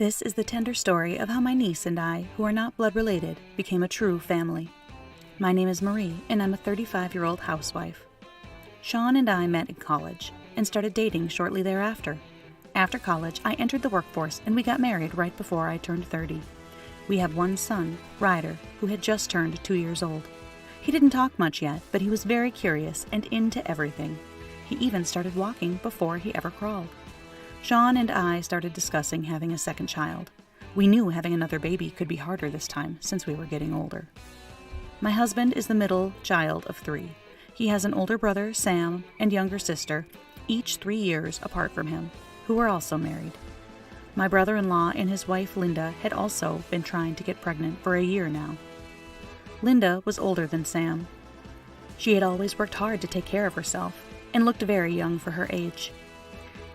This is the tender story of how my niece and I, who are not blood related, became a true family. My name is Marie, and I'm a 35-year-old housewife. Sean and I met in college and started dating shortly thereafter. After college, I entered the workforce and we got married right before I turned 30. We have one son, Ryder, who had just turned 2 years old. He didn't talk much yet, but he was very curious and into everything. He even started walking before he ever crawled. Sean and I started discussing having a second child. We knew having another baby could be harder this time since we were getting older. My husband is the middle child of 3. He has an older brother, Sam, and younger sister, each 3 years apart from him, who are also married. My brother-in-law and his wife Linda had also been trying to get pregnant for a year now. Linda was older than Sam. She had always worked hard to take care of herself and looked very young for her age.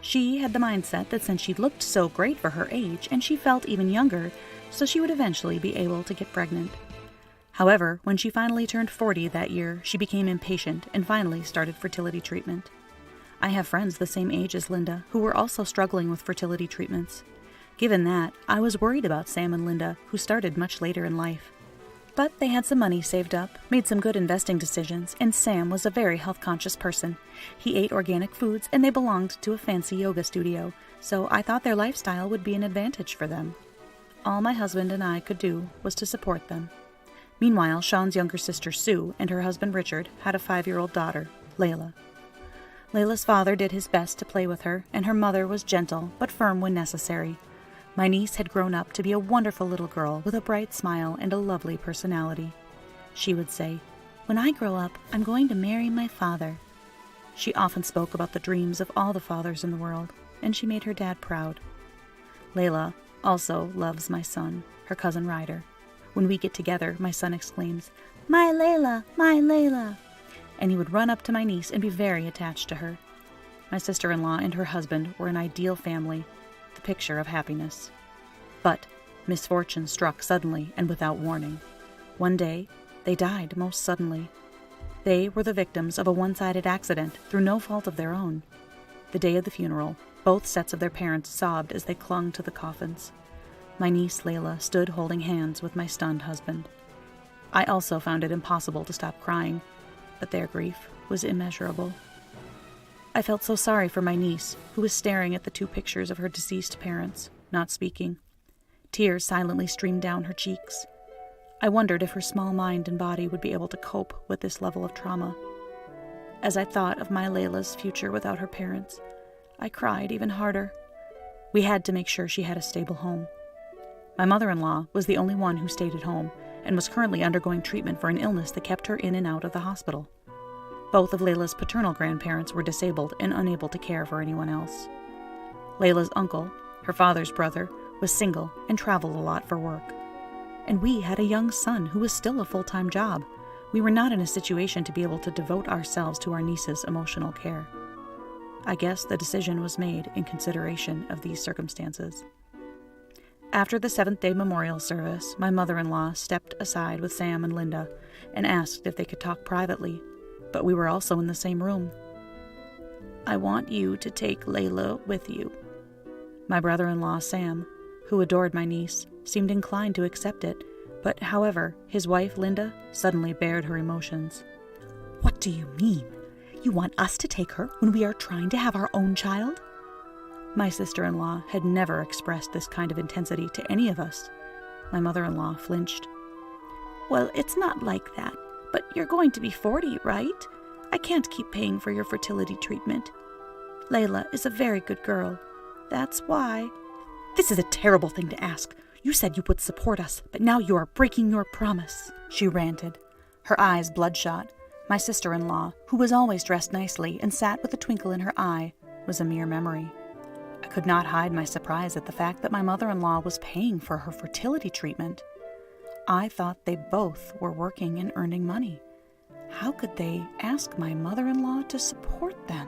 She had the mindset that since she looked so great for her age and she felt even younger, so she would eventually be able to get pregnant. However, when she finally turned 40 that year, she became impatient and finally started fertility treatment. I have friends the same age as Linda who were also struggling with fertility treatments. Given that, I was worried about Sam and Linda, who started much later in life. But they had some money saved up, made some good investing decisions, and Sam was a very health-conscious person. He ate organic foods, and they belonged to a fancy yoga studio, so I thought their lifestyle would be an advantage for them. All my husband and I could do was to support them. Meanwhile, Sean's younger sister Sue and her husband Richard had a 5-year-old daughter, Layla. Layla's father did his best to play with her, and her mother was gentle but firm when necessary. My niece had grown up to be a wonderful little girl with a bright smile and a lovely personality. She would say, "When I grow up, I'm going to marry my father." She often spoke about the dreams of all the fathers in the world, and she made her dad proud. Layla also loves my son, her cousin Ryder. When we get together, my son exclaims, "My Layla, my Layla!" And he would run up to my niece and be very attached to her. My sister-in-law and her husband were an ideal family, the picture of happiness. But misfortune struck suddenly and without warning. One day, they died most suddenly. They were the victims of a one-sided accident through no fault of their own. The day of the funeral, both sets of their parents sobbed as they clung to the coffins. My niece Layla stood holding hands with my stunned husband. I also found it impossible to stop crying, but their grief was immeasurable. I felt so sorry for my niece, who was staring at the 2 pictures of her deceased parents, not speaking. Tears silently streamed down her cheeks. I wondered if her small mind and body would be able to cope with this level of trauma. As I thought of my Layla's future without her parents, I cried even harder. We had to make sure she had a stable home. My mother-in-law was the only one who stayed at home and was currently undergoing treatment for an illness that kept her in and out of the hospital. Both of Layla's paternal grandparents were disabled and unable to care for anyone else. Layla's uncle, her father's brother, was single and traveled a lot for work. And we had a young son who was still a full-time job. We were not in a situation to be able to devote ourselves to our niece's emotional care. I guess the decision was made in consideration of these circumstances. After the 7th-day memorial service, my mother-in-law stepped aside with Sam and Linda and asked if they could talk privately, but we were also in the same room. "I want you to take Layla with you." My brother-in-law, Sam, who adored my niece, seemed inclined to accept it, but however, his wife, Linda, suddenly bared her emotions. "What do you mean? You want us to take her when we are trying to have our own child?" My sister-in-law had never expressed this kind of intensity to any of us. My mother-in-law flinched. "Well, it's not like that, but you're going to be 40, right? I can't keep paying for your fertility treatment. Layla is a very good girl. That's why." "This is a terrible thing to ask. You said you would support us, but now you are breaking your promise," she ranted, her eyes bloodshot. My sister-in-law, who was always dressed nicely and sat with a twinkle in her eye, was a mere memory. I could not hide my surprise at the fact that my mother-in-law was paying for her fertility treatment. I thought they both were working and earning money. How could they ask my mother-in-law to support them?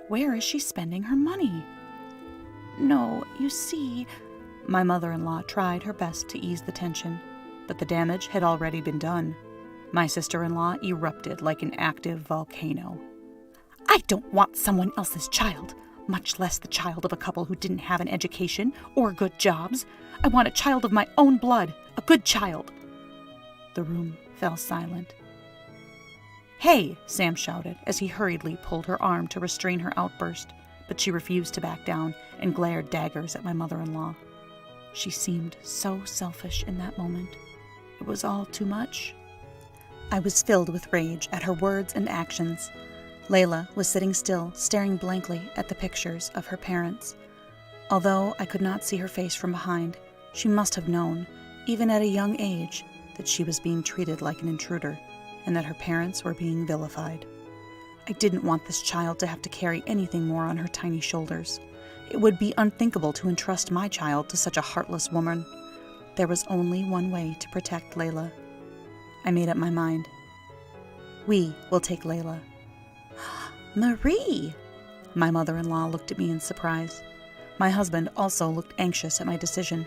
Where is she spending her money? "No, you see," my mother-in-law tried her best to ease the tension, but the damage had already been done. My sister-in-law erupted like an active volcano. "I don't want someone else's child. much less the child of a couple who didn't have an education or good jobs. I want a child of my own blood, a good child." The room fell silent. "Hey!" Sam shouted as he hurriedly pulled her arm to restrain her outburst, but she refused to back down and glared daggers at my mother-in-law. She seemed so selfish in that moment. It was all too much. I was filled with rage at her words and actions. Layla was sitting still, staring blankly at the pictures of her parents. Although I could not see her face from behind, she must have known, even at a young age, that she was being treated like an intruder, and that her parents were being vilified. I didn't want this child to have to carry anything more on her tiny shoulders. It would be unthinkable to entrust my child to such a heartless woman. There was only one way to protect Layla. I made up my mind. We will take Layla. "Marie!" My mother-in-law looked at me in surprise. My husband also looked anxious at my decision.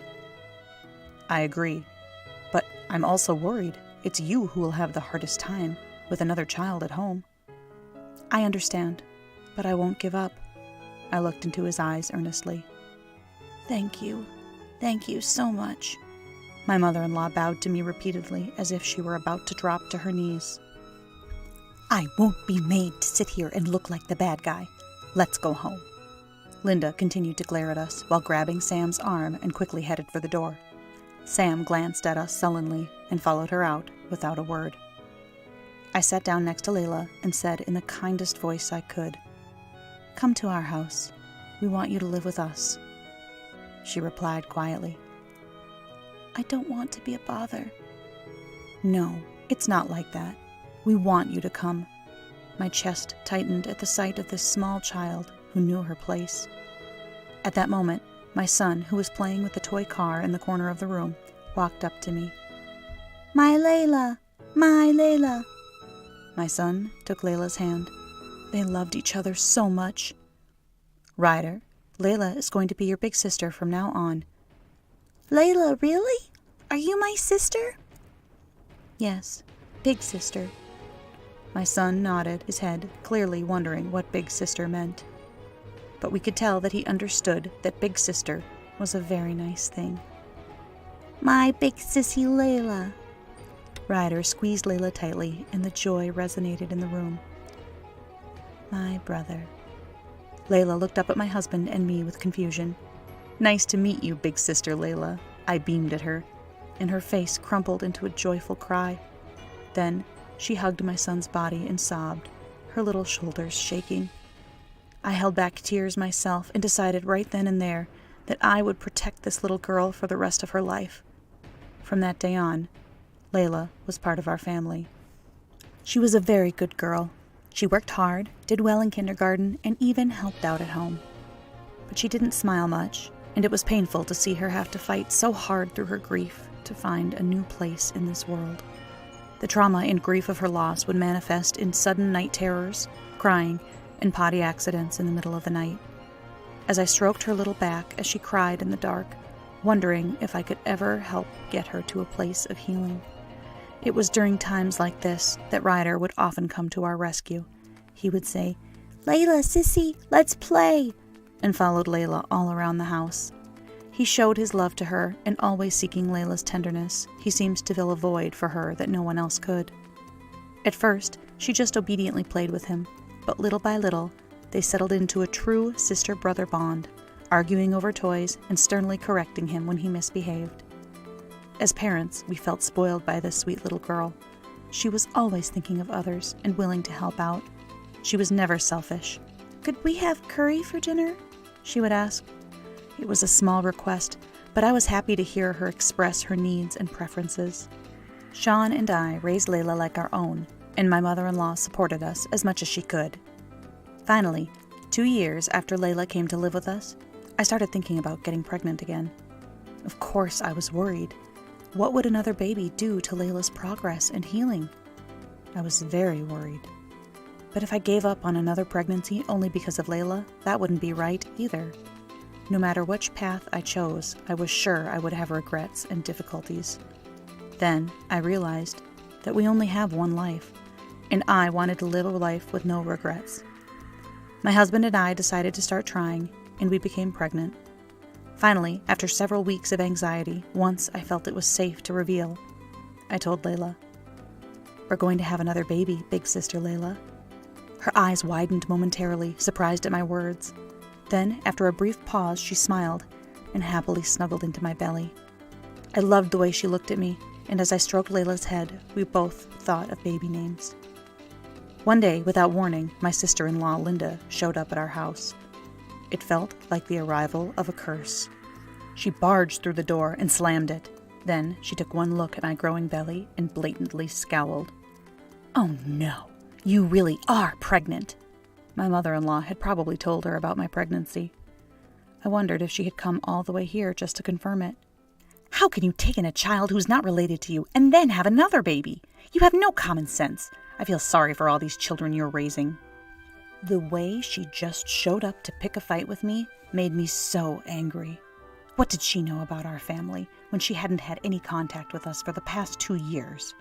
"I agree, but I'm also worried. It's you who will have the hardest time with another child at home." "I understand, but I won't give up." I looked into his eyes earnestly. Thank you so much." My mother-in-law bowed to me repeatedly as if she were about to drop to her knees. "I won't be made to sit here and look like the bad guy. Let's go home." Linda continued to glare at us while grabbing Sam's arm and quickly headed for the door. Sam glanced at us sullenly and followed her out without a word. I sat down next to Layla and said in the kindest voice I could, "Come to our house. We want you to live with us." She replied quietly, "I don't want to be a bother." "No, it's not like that. We want you to come." My chest tightened at the sight of this small child who knew her place. At that moment, my son, who was playing with the toy car in the corner of the room, walked up to me. "My Layla! My Layla!" My son took Layla's hand. They loved each other so much. "Ryder, Layla is going to be your big sister from now on." "Layla, really? Are you my sister?" "Yes, big sister." My son nodded his head, clearly wondering what big sister meant. But we could tell that he understood that big sister was a very nice thing. "My big sissy Layla." Ryder squeezed Layla tightly, and the joy resonated in the room. "My brother." Layla looked up at my husband and me with confusion. "Nice to meet you, big sister Layla." I beamed at her, and her face crumpled into a joyful cry. Then she hugged my son's body and sobbed, her little shoulders shaking. I held back tears myself and decided right then and there that I would protect this little girl for the rest of her life. From that day on, Layla was part of our family. She was a very good girl. She worked hard, did well in kindergarten, and even helped out at home. But she didn't smile much, and it was painful to see her have to fight so hard through her grief to find a new place in this world. The trauma and grief of her loss would manifest in sudden night terrors, crying, and potty accidents in the middle of the night. As I stroked her little back as she cried in the dark, wondering if I could ever help get her to a place of healing. It was during times like this that Ryder would often come to our rescue. He would say, "Layla, sissy, let's play," and followed Layla all around the house. He showed his love to her, and always seeking Layla's tenderness, he seemed to fill a void for her that no one else could. At first, she just obediently played with him, but little by little, they settled into a true sister-brother bond, arguing over toys and sternly correcting him when he misbehaved. As parents, we felt spoiled by this sweet little girl. She was always thinking of others and willing to help out. She was never selfish. "Could we have curry for dinner?" she would ask. It was a small request, but I was happy to hear her express her needs and preferences. Sean and I raised Layla like our own, and my mother-in-law supported us as much as she could. Finally, 2 years after Layla came to live with us, I started thinking about getting pregnant again. Of course, I was worried. What would another baby do to Layla's progress and healing? I was very worried. But if I gave up on another pregnancy only because of Layla, that wouldn't be right either. No matter which path I chose, I was sure I would have regrets and difficulties. Then I realized that we only have one life, and I wanted to live a life with no regrets. My husband and I decided to start trying, and we became pregnant. Finally, after several weeks of anxiety, once I felt it was safe to reveal, I told Layla, "We're going to have another baby, big sister Layla." Her eyes widened momentarily, surprised at my words. Then, after a brief pause, she smiled and happily snuggled into my belly. I loved the way she looked at me, and as I stroked Layla's head, we both thought of baby names. One day, without warning, my sister-in-law, Linda, showed up at our house. It felt like the arrival of a curse. She barged through the door and slammed it. Then she took one look at my growing belly and blatantly scowled. "Oh no, you really are pregnant." My mother-in-law had probably told her about my pregnancy. I wondered if she had come all the way here just to confirm it. "How can you take in a child who's not related to you and then have another baby? You have no common sense. I feel sorry for all these children you're raising." The way she just showed up to pick a fight with me made me so angry. What did she know about our family when she hadn't had any contact with us for the past 2 years?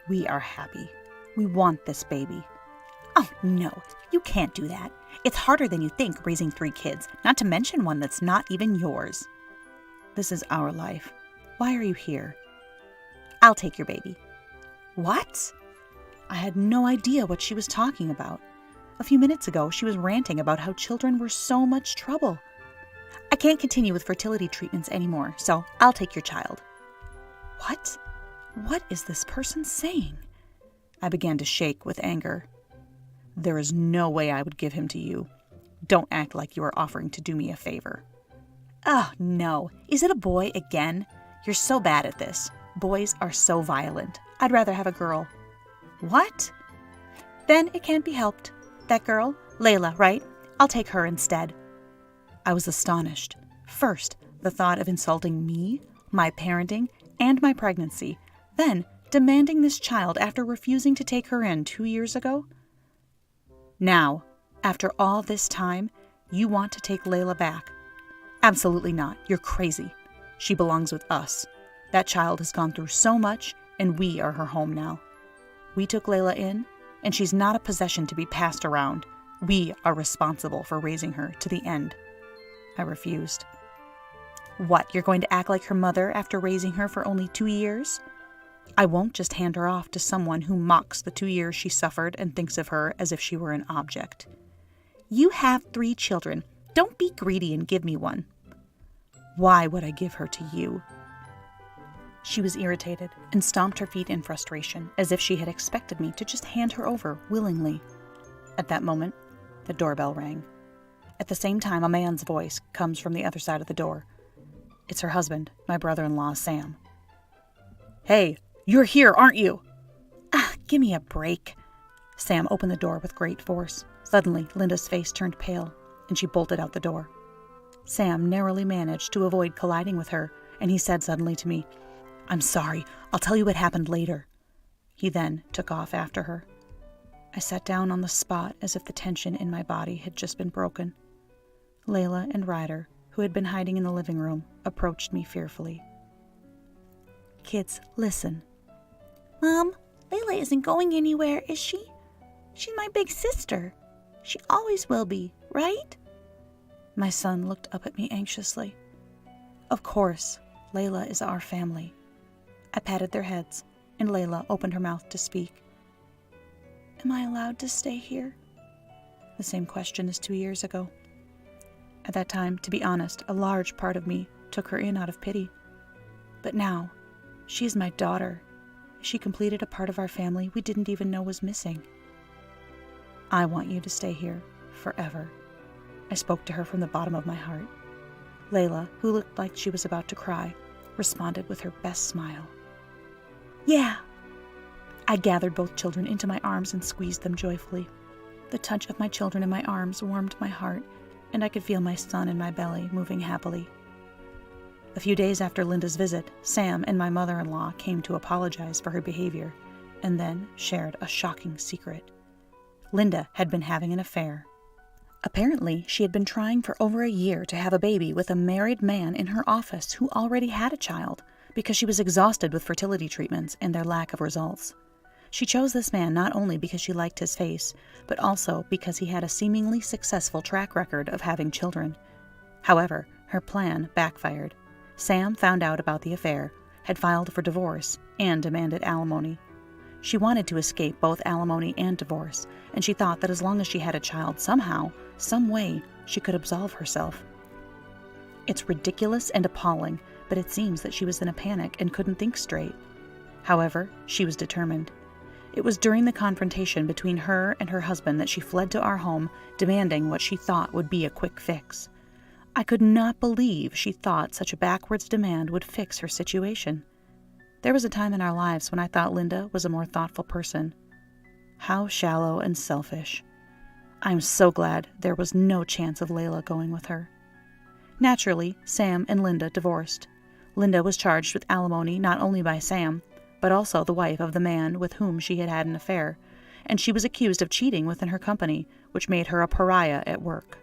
"We are happy. We want this baby." "Oh, no, you can't do that. It's harder than you think raising 3 kids, not to mention one that's not even yours." "This is our life. Why are you here?" "I'll take your baby." "What?" I had no idea what she was talking about. A few minutes ago, she was ranting about how children were so much trouble. "I can't continue with fertility treatments anymore, so I'll take your child." What? What is this person saying? I began to shake with anger. "There is no way I would give him to you. Don't act like you are offering to do me a favor." "Oh, no. Is it a boy again? You're so bad at this. Boys are so violent. I'd rather have a girl." "What?" "Then it can't be helped. That girl, Layla, right? I'll take her instead." I was astonished. First, the thought of insulting me, my parenting, and my pregnancy, then demanding this child after refusing to take her in 2 years ago. "Now, after all this time, you want to take Layla back?" "Absolutely not. You're crazy. She belongs with us. That child has gone through so much, and we are her home now. We took Layla in, and she's not a possession to be passed around. We are responsible for raising her to the end." I refused. "What, you're going to act like her mother after raising her for only 2 years? I won't just hand her off to someone who mocks the 2 years she suffered and thinks of her as if she were an object." "You have 3 children. Don't be greedy and give me one." "Why would I give her to you?" She was irritated and stomped her feet in frustration, as if she had expected me to just hand her over willingly. At that moment, the doorbell rang. At the same time, a man's voice comes from the other side of the door. It's her husband, my brother-in-law, Sam. "Hey, you're here, aren't you?" "Ah, give me a break." Sam opened the door with great force. Suddenly, Linda's face turned pale, and she bolted out the door. Sam narrowly managed to avoid colliding with her, and he said suddenly to me, "I'm sorry. I'll tell you what happened later." He then took off after her. I sat down on the spot as if the tension in my body had just been broken. Layla and Ryder, who had been hiding in the living room, approached me fearfully. "Kids, listen." "Mom, Layla isn't going anywhere, is she? She's my big sister. She always will be, right?" My son looked up at me anxiously. "Of course, Layla is our family." I patted their heads, and Layla opened her mouth to speak. "Am I allowed to stay here?" The same question as 2 years ago. At that time, to be honest, a large part of me took her in out of pity. But now, she is my daughter. She completed a part of our family we didn't even know was missing. "I want you to stay here forever." I spoke to her from the bottom of my heart. Layla, who looked like she was about to cry, responded with her best smile. "Yeah." I gathered both children into my arms and squeezed them joyfully. The touch of my children in my arms warmed my heart, and I could feel my son in my belly moving happily. A few days after Linda's visit, Sam and my mother-in-law came to apologize for her behavior, and then shared a shocking secret. Linda had been having an affair. Apparently, she had been trying for over a year to have a baby with a married man in her office who already had a child, because she was exhausted with fertility treatments and their lack of results. She chose this man not only because she liked his face, but also because he had a seemingly successful track record of having children. However, her plan backfired. Sam found out about the affair, had filed for divorce, and demanded alimony. She wanted to escape both alimony and divorce, and she thought that as long as she had a child somehow, some way, she could absolve herself. It's ridiculous and appalling, but it seems that she was in a panic and couldn't think straight. However, she was determined. It was during the confrontation between her and her husband that she fled to our home, demanding what she thought would be a quick fix. I could not believe she thought such a backwards demand would fix her situation. There was a time in our lives when I thought Linda was a more thoughtful person. How shallow and selfish. I'm so glad there was no chance of Layla going with her. Naturally, Sam and Linda divorced. Linda was charged with alimony not only by Sam, but also the wife of the man with whom she had had an affair, and she was accused of cheating within her company, which made her a pariah at work.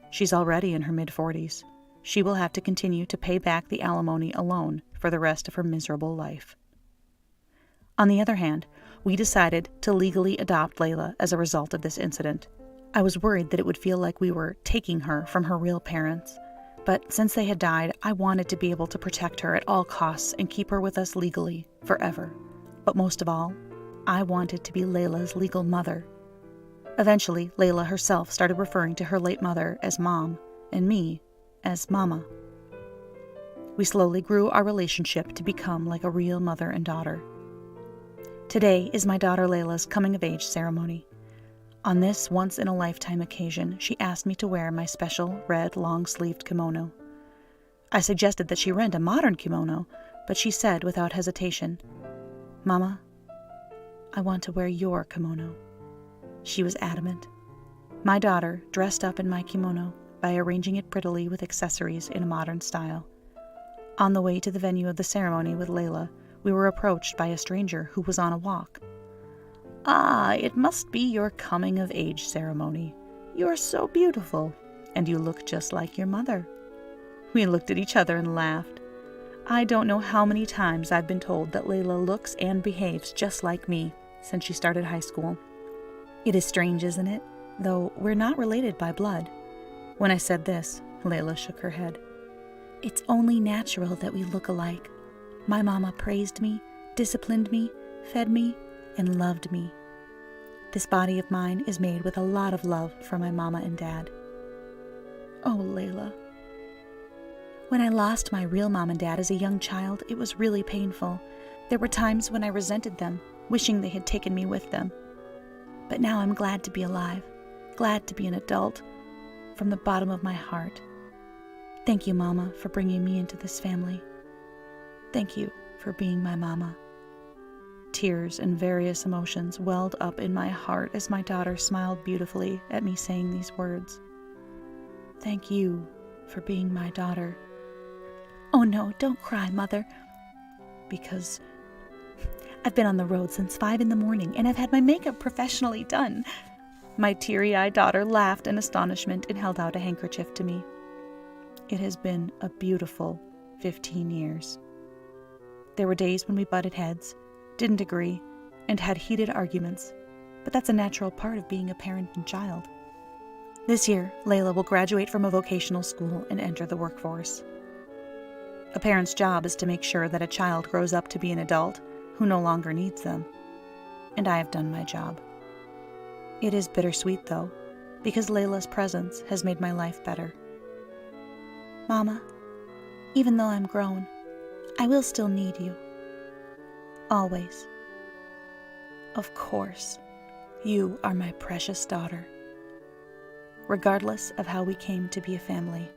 She's already in her mid-40s. She will have to continue to pay back the alimony alone for the rest of her miserable life. On the other hand, we decided to legally adopt Layla as a result of this incident. I was worried that it would feel like we were taking her from her real parents, but since they had died, I wanted to be able to protect her at all costs and keep her with us legally, forever. But most of all, I wanted to be Layla's legal mother. Eventually, Layla herself started referring to her late mother as Mom, and me as Mama. We slowly grew our relationship to become like a real mother and daughter. Today is my daughter Layla's coming-of-age ceremony. On this once-in-a-lifetime occasion, she asked me to wear my special red long-sleeved kimono. I suggested that she rent a modern kimono, but she said without hesitation, "Mama, I want to wear your kimono." She was adamant. My daughter dressed up in my kimono by arranging it prettily with accessories in a modern style. On the way to the venue of the ceremony with Layla, we were approached by a stranger who was on a walk. "Ah, it must be your coming-of-age ceremony. You're so beautiful, and you look just like your mother." We looked at each other and laughed. I don't know how many times I've been told that Layla looks and behaves just like me since she started high school. It is strange, isn't it? Though we're not related by blood. When I said this, Layla shook her head. "It's only natural that we look alike. My mama praised me, disciplined me, fed me, and loved me. This body of mine is made with a lot of love for my mama and dad." Oh, Layla. When I lost my real mom and dad as a young child, it was really painful. There were times when I resented them, wishing they had taken me with them. But now I'm glad to be alive, glad to be an adult, from the bottom of my heart. Thank you, Mama, for bringing me into this family. Thank you for being my mama. Tears and various emotions welled up in my heart as my daughter smiled beautifully at me saying these words. Thank you for being my daughter. Oh no, don't cry, Mother. Because I've been on the road since 5 a.m, and I've had my makeup professionally done. My teary-eyed daughter laughed in astonishment and held out a handkerchief to me. It has been a beautiful 15 years. There were days when we butted heads, didn't agree, and had heated arguments, but that's a natural part of being a parent and child. This year, Layla will graduate from a vocational school and enter the workforce. A parent's job is to make sure that a child grows up to be an adult who no longer needs them, and I have done my job. It is bittersweet, though, because Layla's presence has made my life better. Mama, even though I'm grown, I will still need you. Always. Of course, you are my precious daughter. Regardless of how we came to be a family,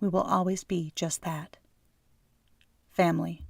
we will always be just that. Family.